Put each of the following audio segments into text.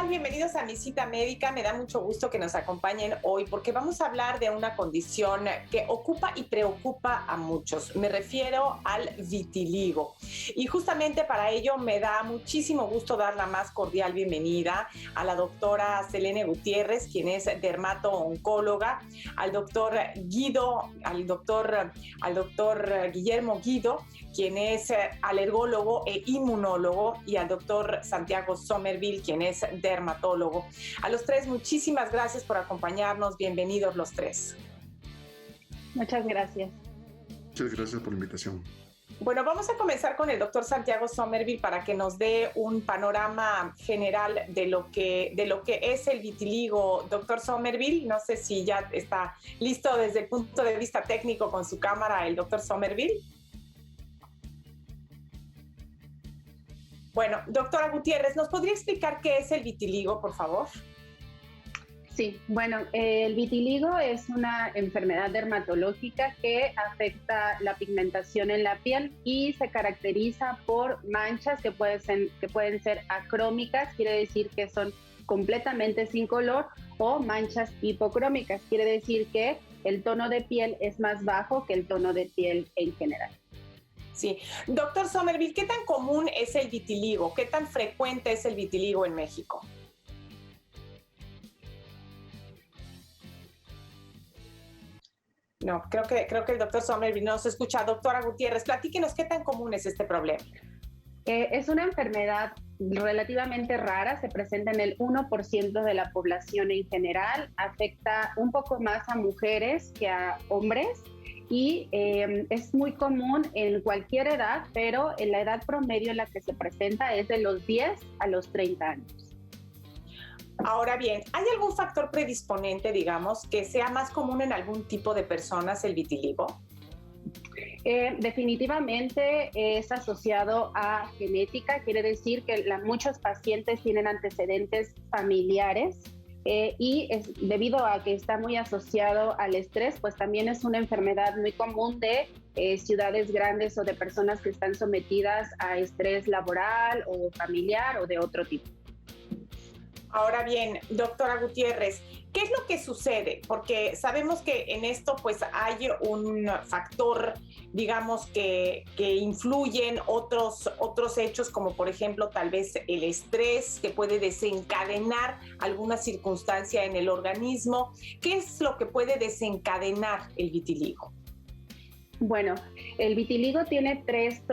Bienvenidos a Mi Cita Médica. Me da mucho gusto que nos acompañen hoy porque vamos a hablar de una condición que ocupa y preocupa a muchos. Me refiero al vitiligo. Y justamente para ello me da muchísimo gusto dar la más cordial bienvenida a la doctora Selene Gutiérrez, quien es dermato-oncóloga, al doctor Guillermo Guido, quien es alergólogo e inmunólogo, y al doctor Santiago Somerville, quien es dermatólogo. A los tres, muchísimas gracias por acompañarnos. Bienvenidos los tres. Muchas gracias. Muchas gracias por la invitación. Bueno, vamos a comenzar con el doctor Santiago Somerville para que nos dé un panorama general de lo que es el vitiligo. Doctor Somerville, no sé si ya está listo desde el punto de vista técnico con su cámara el doctor Somerville. Bueno, doctora Gutiérrez, ¿nos podría explicar qué es el vitiligo, por favor? Sí, bueno, el vitiligo es una enfermedad dermatológica que afecta la pigmentación en la piel y se caracteriza por manchas que pueden ser acrómicas, quiere decir que son completamente sin color, o manchas hipocrómicas, quiere decir que el tono de piel es más bajo que el tono de piel en general. Sí. Doctor Somerville, ¿qué tan común es el vitiligo? ¿Qué tan frecuente es el vitiligo en México? No, creo que el doctor Somerville no se escucha. Doctora Gutiérrez, platíquenos qué tan común es este problema. Es una enfermedad relativamente rara, se presenta en el 1% de la población en general, afecta un poco más a mujeres que a hombres y es muy común en cualquier edad, pero en la edad promedio en la que se presenta es de los 10 a los 30 años. Ahora bien, ¿hay algún factor predisponente, digamos, que sea más común en algún tipo de personas el vitiligo? Definitivamente es asociado a genética, quiere decir que muchos pacientes tienen antecedentes familiares y debido a que está muy asociado al estrés, pues también es una enfermedad muy común de ciudades grandes o de personas que están sometidas a estrés laboral o familiar o de otro tipo. Ahora bien, doctora Gutiérrez, ¿qué es lo que sucede? Porque sabemos que en esto pues hay un factor, digamos, que influyen otros hechos, como por ejemplo tal vez el estrés que puede desencadenar alguna circunstancia en el organismo. ¿Qué es lo que puede desencadenar el vitiligo? Bueno, el vitiligo tiene tres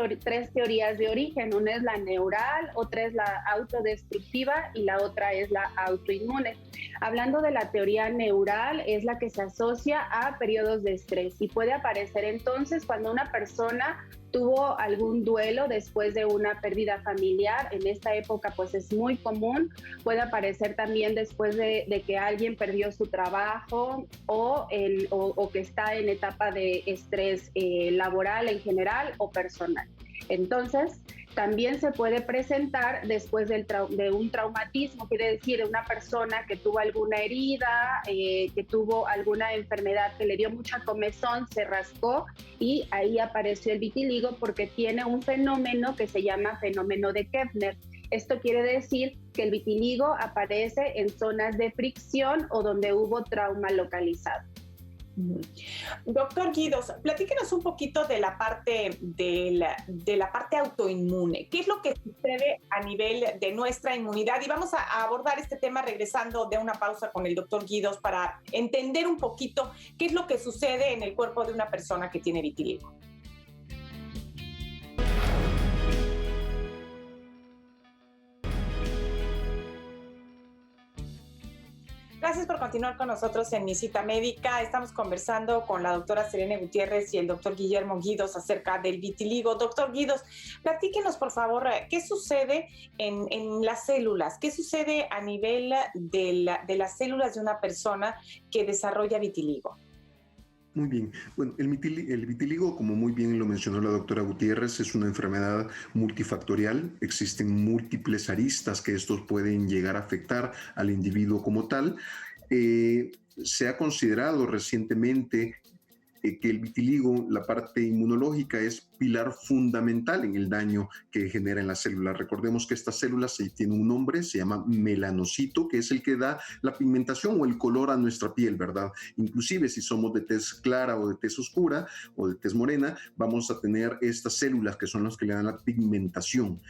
teorías de origen. Una es la neural, otra es la autodestructiva y la otra es la autoinmune. Hablando de la teoría neural, es la que se asocia a periodos de estrés y puede aparecer entonces cuando una persona tuvo algún duelo después de una pérdida familiar. En esta época pues es muy común. Puede aparecer también después de que alguien perdió su trabajo o que está en etapa de estrés laboral en general o personal. Entonces, también se puede presentar después de un traumatismo, quiere decir una persona que tuvo alguna herida, que tuvo alguna enfermedad que le dio mucha comezón, se rascó y ahí apareció el vitiligo porque tiene un fenómeno que se llama fenómeno de Koebner. Esto quiere decir que el vitiligo aparece en zonas de fricción o donde hubo trauma localizado. Doctor Guidos, platíquenos un poquito de la parte autoinmune. ¿Qué es lo que sucede a nivel de nuestra inmunidad? Y vamos a abordar este tema regresando de una pausa con el doctor Guidos para entender un poquito qué es lo que sucede en el cuerpo de una persona que tiene vitiligo. Gracias por continuar con nosotros en Mi Cita Médica. Estamos conversando con la doctora Selene Gutiérrez y el doctor Guillermo Guidos acerca del vitiligo. Doctor Guidos, platíquenos, por favor, ¿qué sucede en las células? ¿Qué sucede a nivel de las células de una persona que desarrolla vitiligo? Muy bien. Bueno, el vitiligo, como muy bien lo mencionó la doctora Gutiérrez, es una enfermedad multifactorial. Existen múltiples aristas que estos pueden llegar a afectar al individuo como tal. Se ha considerado recientemente que el vitiligo, la parte inmunológica, es pilar fundamental en el daño que genera en las células. Recordemos que estas células tienen un nombre, se llama melanocito, que es el que da la pigmentación o el color a nuestra piel, ¿verdad? Inclusive si somos de tez clara o de tez oscura o de tez morena, vamos a tener estas células que son las que le dan la pigmentación.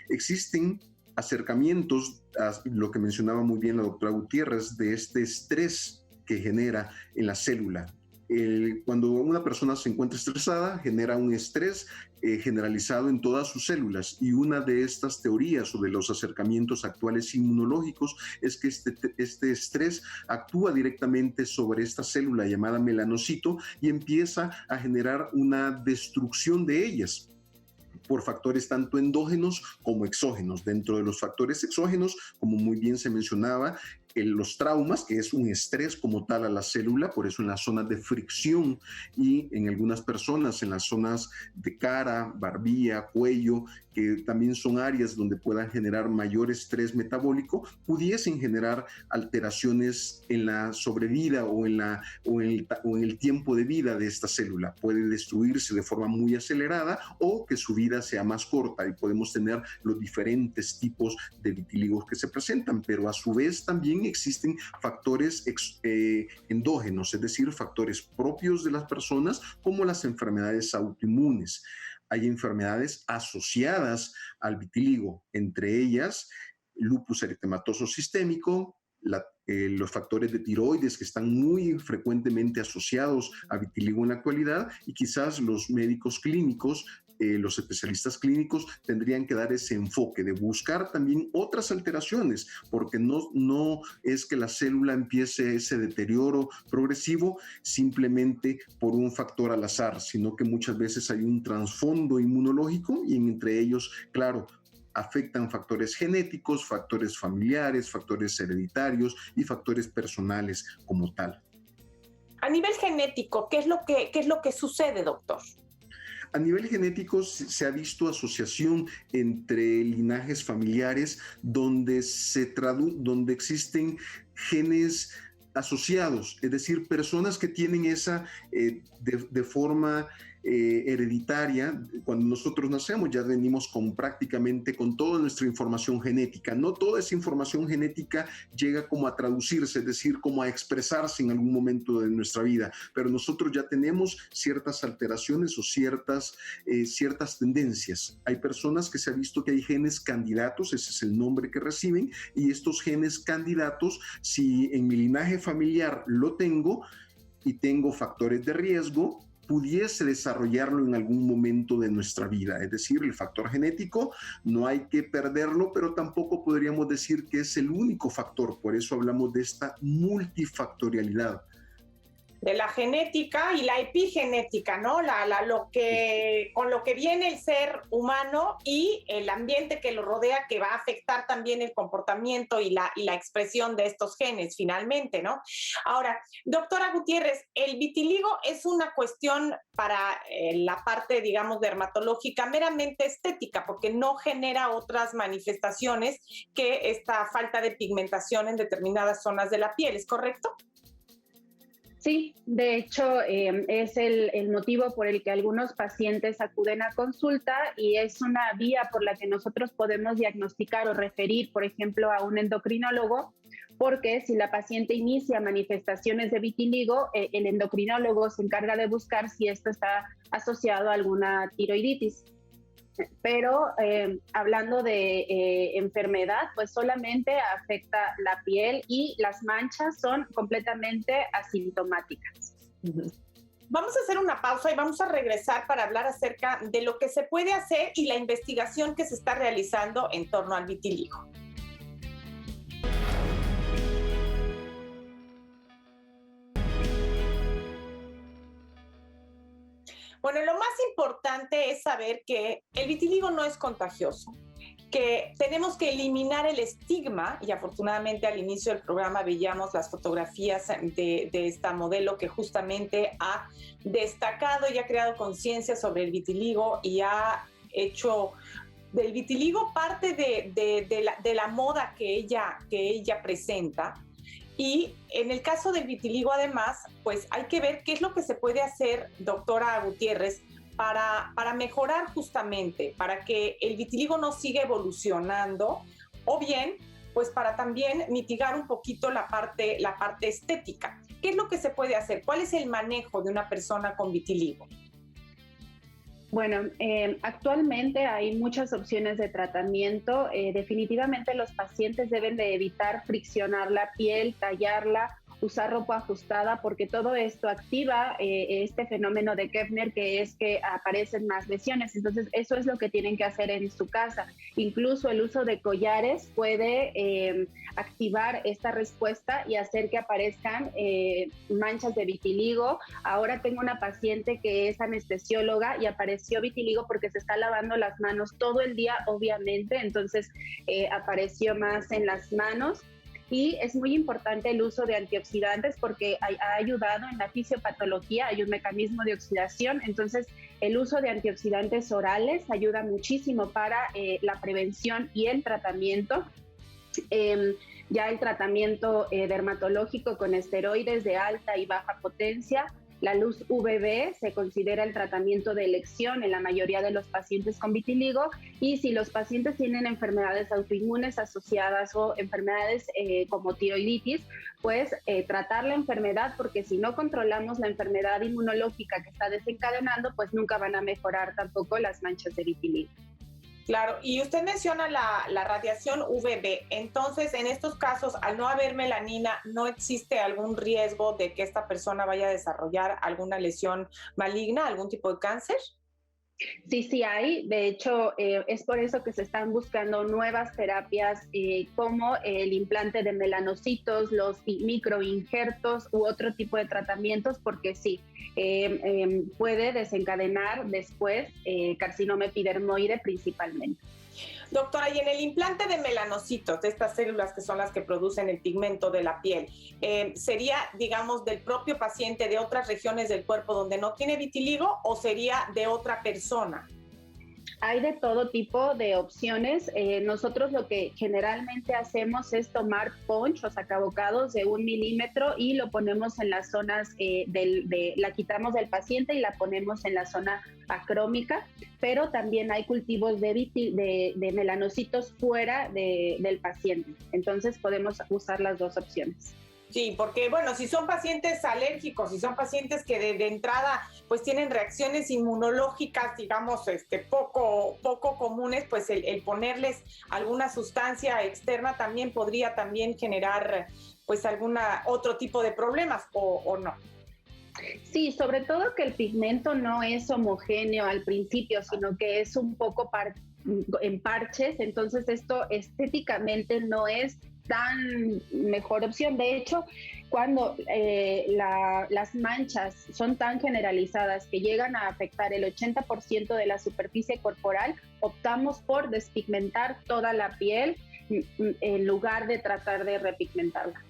Existen acercamientos a lo que mencionaba muy bien la doctora Gutiérrez, de este estrés que genera en la célula. Cuando una persona se encuentra estresada, genera un estrés generalizado en todas sus células, y una de estas teorías o de los acercamientos actuales inmunológicos es que este estrés actúa directamente sobre esta célula llamada melanocito y empieza a generar una destrucción de ellas por factores tanto endógenos como exógenos. Dentro de los factores exógenos, como muy bien se mencionaba, los traumas, que es un estrés como tal a la célula, por eso en las zonas de fricción y en algunas personas en las zonas de cara, barbilla, cuello, que también son áreas donde puedan generar mayor estrés metabólico, pudiesen generar alteraciones en la sobrevida o en el tiempo de vida de esta célula. Puede destruirse de forma muy acelerada o que su vida sea más corta, y podemos tener los diferentes tipos de vitíligos que se presentan, pero a su vez también existen factores endógenos, es decir, factores propios de las personas, como las enfermedades autoinmunes. Hay enfermedades asociadas al vitiligo, entre ellas lupus eritematoso sistémico, los factores de tiroides, que están muy frecuentemente asociados a vitiligo en la actualidad, y quizás los médicos clínicos, los especialistas clínicos tendrían que dar ese enfoque de buscar también otras alteraciones, porque no es que la célula empiece ese deterioro progresivo simplemente por un factor al azar, sino que muchas veces hay un trasfondo inmunológico, y entre ellos, claro, afectan factores genéticos, factores familiares, factores hereditarios y factores personales como tal. A nivel genético, ¿qué es lo que sucede, doctor? A nivel genético se ha visto asociación entre linajes familiares donde existen genes asociados, es decir, personas que tienen esa de forma hereditaria. Cuando nosotros nacemos ya venimos prácticamente con toda nuestra información genética. No toda esa información genética llega como a traducirse, es decir, como a expresarse en algún momento de nuestra vida, pero nosotros ya tenemos ciertas alteraciones o ciertas tendencias. Hay personas que se ha visto que hay genes candidatos, ese es el nombre que reciben, y estos genes candidatos, si en mi linaje familiar lo tengo y tengo factores de riesgo, pudiese desarrollarlo en algún momento de nuestra vida. Es decir, el factor genético no hay que perderlo, pero tampoco podríamos decir que es el único factor. Por eso hablamos de esta multifactorialidad. De la genética y la epigenética, ¿no? Con lo que viene el ser humano y el ambiente que lo rodea, que va a afectar también el comportamiento y la expresión de estos genes, finalmente, ¿no? Ahora, doctora Gutiérrez, el vitiligo es una cuestión para la parte, digamos, dermatológica, meramente estética, porque no genera otras manifestaciones que esta falta de pigmentación en determinadas zonas de la piel, ¿es correcto? Sí, de hecho es el motivo por el que algunos pacientes acuden a consulta, y es una vía por la que nosotros podemos diagnosticar o referir, por ejemplo, a un endocrinólogo, porque si la paciente inicia manifestaciones de vitiligo, el endocrinólogo se encarga de buscar si esto está asociado a alguna tiroiditis. Pero hablando de enfermedad, pues solamente afecta la piel y las manchas son completamente asintomáticas. Vamos a hacer una pausa y vamos a regresar para hablar acerca de lo que se puede hacer y la investigación que se está realizando en torno al vitiligo. Bueno, lo más importante es saber que el vitiligo no es contagioso, que tenemos que eliminar el estigma, y afortunadamente al inicio del programa veíamos las fotografías de esta modelo que justamente ha destacado y ha creado conciencia sobre el vitiligo y ha hecho del vitiligo parte de la moda que ella presenta. Y en el caso del vitiligo, además, pues hay que ver qué es lo que se puede hacer, doctora Gutiérrez, para mejorar justamente, para que el vitiligo no siga evolucionando, o bien, pues para también mitigar un poquito la parte estética. ¿Qué es lo que se puede hacer? ¿Cuál es el manejo de una persona con vitiligo? Bueno, actualmente hay muchas opciones de tratamiento. Definitivamente los pacientes deben de evitar friccionar la piel, tallarla, usar ropa ajustada, porque todo esto activa este fenómeno de Koebner, que es que aparecen más lesiones. Entonces, eso es lo que tienen que hacer en su casa. Incluso el uso de collares puede activar esta respuesta y hacer que aparezcan manchas de vitiligo. Ahora tengo una paciente que es anestesióloga y apareció vitiligo porque se está lavando las manos todo el día, obviamente, entonces apareció más en las manos. Y es muy importante el uso de antioxidantes porque ha ayudado en la fisiopatología, hay un mecanismo de oxidación, entonces el uso de antioxidantes orales ayuda muchísimo para la prevención y el tratamiento. Ya el tratamiento dermatológico con esteroides de alta y baja potencia, la luz UVB se considera el tratamiento de elección en la mayoría de los pacientes con vitiligo, y si los pacientes tienen enfermedades autoinmunes asociadas o enfermedades como tiroiditis, pues tratar la enfermedad, porque si no controlamos la enfermedad inmunológica que está desencadenando, pues nunca van a mejorar tampoco las manchas de vitiligo. Claro, y usted menciona la radiación UVB, entonces en estos casos, al no haber melanina, ¿no existe algún riesgo de que esta persona vaya a desarrollar alguna lesión maligna, algún tipo de cáncer? Sí hay. De hecho, es por eso que se están buscando nuevas terapias como el implante de melanocitos, los microinjertos u otro tipo de tratamientos, porque sí, puede desencadenar después carcinoma epidermoide principalmente. Doctora, y en el implante de melanocitos, de estas células que son las que producen el pigmento de la piel, ¿sería, digamos, del propio paciente de otras regiones del cuerpo donde no tiene vitiligo o sería de otra persona? Hay de todo tipo de opciones. Nosotros lo que generalmente hacemos es tomar punch o sacabocados de 1 milímetro y lo ponemos en las zonas, la quitamos del paciente y la ponemos en la zona acrómica, pero también hay cultivos de melanocitos fuera del paciente. Entonces podemos usar las dos opciones. Sí, porque bueno, si son pacientes alérgicos, si son pacientes que de entrada pues tienen reacciones inmunológicas, digamos, poco comunes, pues el ponerles alguna sustancia externa también podría también generar pues alguna otro tipo de problemas o no. Sí, sobre todo que el pigmento no es homogéneo al principio, sino que es un poco en parches, entonces esto estéticamente no es tan mejor opción. De hecho, cuando las manchas son tan generalizadas que llegan a afectar el 80% de la superficie corporal, optamos por despigmentar toda la piel en lugar de tratar de repigmentarla.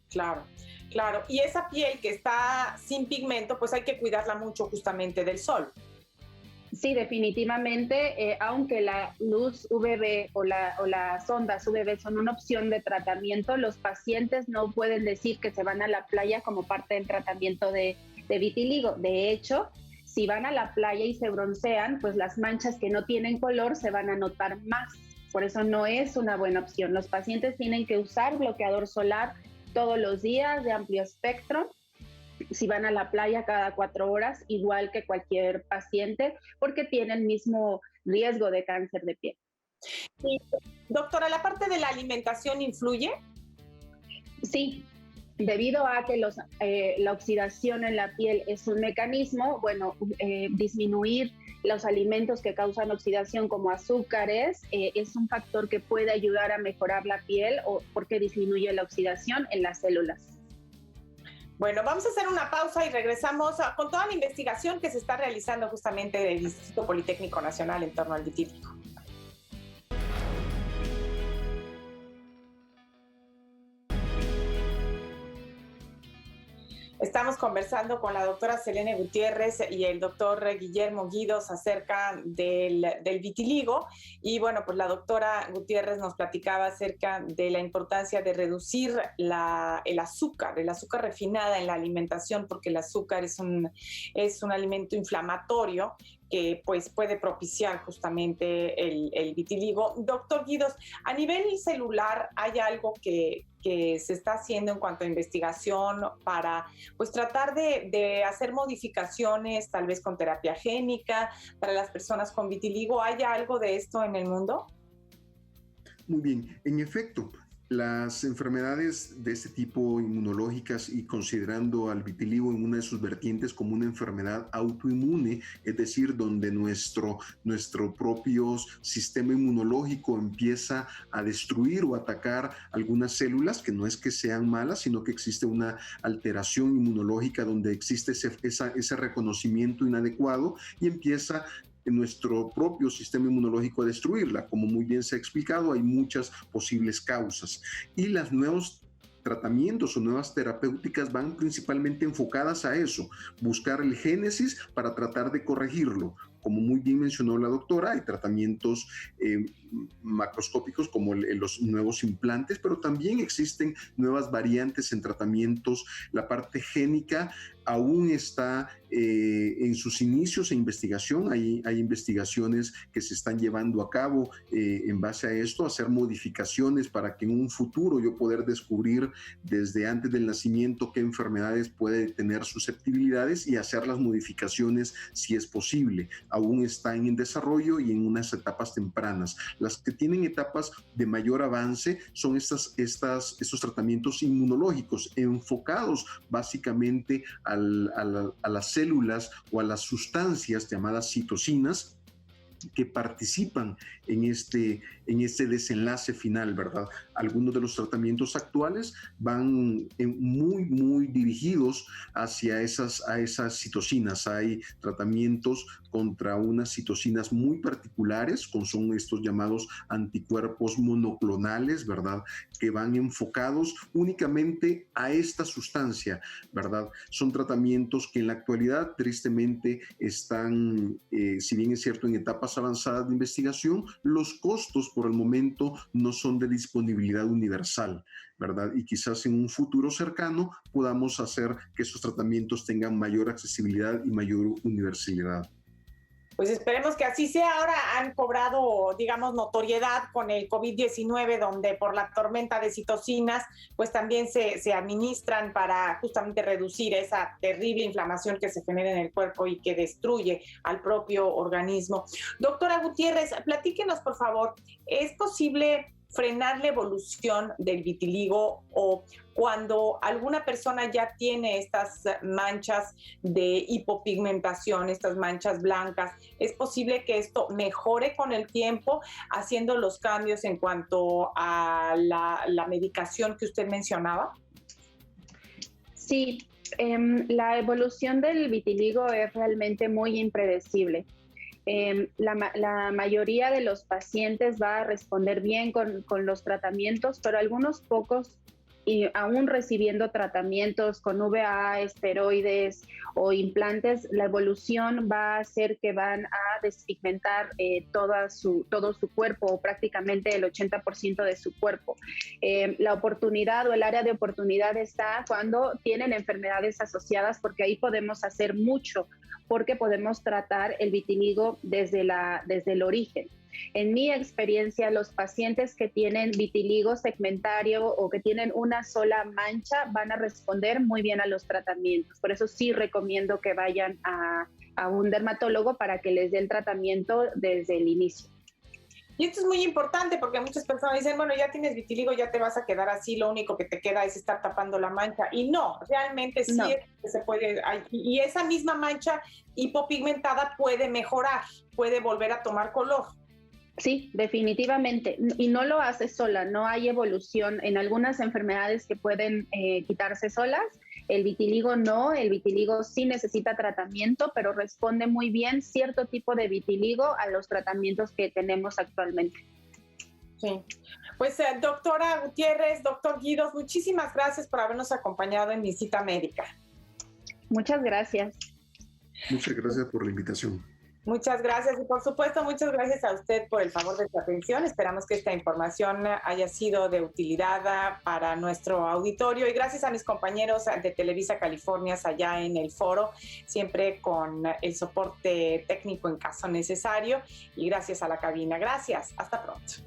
Claro, claro. Y esa piel que está sin pigmento, pues hay que cuidarla mucho justamente del sol. Sí, definitivamente, aunque la luz UVB o las ondas UVB son una opción de tratamiento, los pacientes no pueden decir que se van a la playa como parte del tratamiento de vitiligo. De hecho, si van a la playa y se broncean, pues las manchas que no tienen color se van a notar más. Por eso no es una buena opción. Los pacientes tienen que usar bloqueador solar todos los días de amplio espectro. Si van a la playa cada 4 horas, igual que cualquier paciente, porque tiene el mismo riesgo de cáncer de piel. Y, doctora, ¿la parte de la alimentación influye? Sí, debido a que la oxidación en la piel es un mecanismo, disminuir los alimentos que causan oxidación como azúcares es un factor que puede ayudar a mejorar la piel porque disminuye la oxidación en las células. Bueno, vamos a hacer una pausa y regresamos con toda la investigación que se está realizando justamente del Instituto Politécnico Nacional en torno al vitiligo. Estamos conversando con la doctora Selene Gutiérrez y el doctor Guillermo Guidos acerca del vitiligo. Y bueno, pues la doctora Gutiérrez nos platicaba acerca de la importancia de reducir el azúcar refinada en la alimentación, porque el azúcar es un alimento inflamatorio que pues puede propiciar justamente el vitiligo. Doctor Guidos, a nivel celular, ¿hay algo que se está haciendo en cuanto a investigación para pues tratar de hacer modificaciones, tal vez con terapia génica, para las personas con vitiligo? ¿Hay algo de esto en el mundo? Muy bien, en efecto, las enfermedades de este tipo inmunológicas y considerando al vitiligo en una de sus vertientes como una enfermedad autoinmune, es decir, donde nuestro propio sistema inmunológico empieza a destruir o atacar algunas células, que no es que sean malas, sino que existe una alteración inmunológica donde existe ese reconocimiento inadecuado y empieza en nuestro propio sistema inmunológico a destruirla. Como muy bien se ha explicado, hay muchas posibles causas. Y los nuevos tratamientos o nuevas terapéuticas van principalmente enfocadas a eso, buscar el génesis para tratar de corregirlo. Como muy bien mencionó la doctora, hay tratamientos macroscópicos como los nuevos implantes, pero también existen nuevas variantes en tratamientos. La parte génica aún está en sus inicios de investigación. Hay investigaciones que se están llevando a cabo en base a esto, hacer modificaciones para que en un futuro yo poder descubrir desde antes del nacimiento qué enfermedades puede tener susceptibilidades y hacer las modificaciones si es posible. Aún está en desarrollo y en unas etapas tempranas. Las que tienen etapas de mayor avance son estos tratamientos inmunológicos enfocados básicamente a las células o a las sustancias llamadas citocinas que participan en este desenlace final, ¿verdad? Algunos de los tratamientos actuales van muy dirigidos hacia esas citocinas. Hay tratamientos contra unas citocinas muy particulares, son estos llamados anticuerpos monoclonales, ¿verdad? Que van enfocados únicamente a esta sustancia, ¿verdad? Son tratamientos que en la actualidad tristemente están, si bien es cierto, en etapas avanzadas de investigación, los costos por el momento no son de disponibilidad universal, ¿verdad? Y quizás en un futuro cercano podamos hacer que esos tratamientos tengan mayor accesibilidad y mayor universalidad. Pues esperemos que así sea. Ahora han cobrado, digamos, notoriedad con el COVID-19, donde por la tormenta de citocinas, pues también se administran para justamente reducir esa terrible inflamación que se genera en el cuerpo y que destruye al propio organismo. Doctora Gutiérrez, platíquenos, por favor, ¿es posible frenar la evolución del vitiligo o cuando alguna persona ya tiene estas manchas de hipopigmentación, estas manchas blancas, es posible que esto mejore con el tiempo haciendo los cambios en cuanto a la medicación que usted mencionaba? Sí, la evolución del vitiligo es realmente muy impredecible. La mayoría de los pacientes va a responder bien con los tratamientos, pero algunos pocos, y aún recibiendo tratamientos con VA, esteroides o implantes, la evolución va a hacer que van a despigmentar todo su cuerpo, o prácticamente el 80% de su cuerpo. La oportunidad o el área de oportunidad está cuando tienen enfermedades asociadas, porque ahí podemos hacer mucho, porque podemos tratar el vitiligo desde el origen. En mi experiencia, los pacientes que tienen vitiligo segmentario o que tienen una sola mancha van a responder muy bien a los tratamientos. Por eso sí recomiendo que vayan a un dermatólogo para que les dé el tratamiento desde el inicio. Y esto es muy importante porque muchas personas dicen, bueno, ya tienes vitiligo, ya te vas a quedar así, lo único que te queda es estar tapando la mancha. Y no, realmente sí no. Se puede, y esa misma mancha hipopigmentada puede mejorar, puede volver a tomar color. Sí, definitivamente. Y no lo hace sola, no hay evolución. En algunas enfermedades que pueden quitarse solas, el vitiligo no, el vitiligo sí necesita tratamiento, pero responde muy bien cierto tipo de vitiligo a los tratamientos que tenemos actualmente. Sí. Pues doctora Gutiérrez, doctor Guidos, muchísimas gracias por habernos acompañado en Visita Médica. Muchas gracias. Muchas gracias por la invitación. Muchas gracias y por supuesto muchas gracias a usted por el favor de su atención. Esperamos que esta información haya sido de utilidad para nuestro auditorio y gracias a mis compañeros de Televisa California allá en el foro, siempre con el soporte técnico en caso necesario y gracias a la cabina. Gracias, hasta pronto.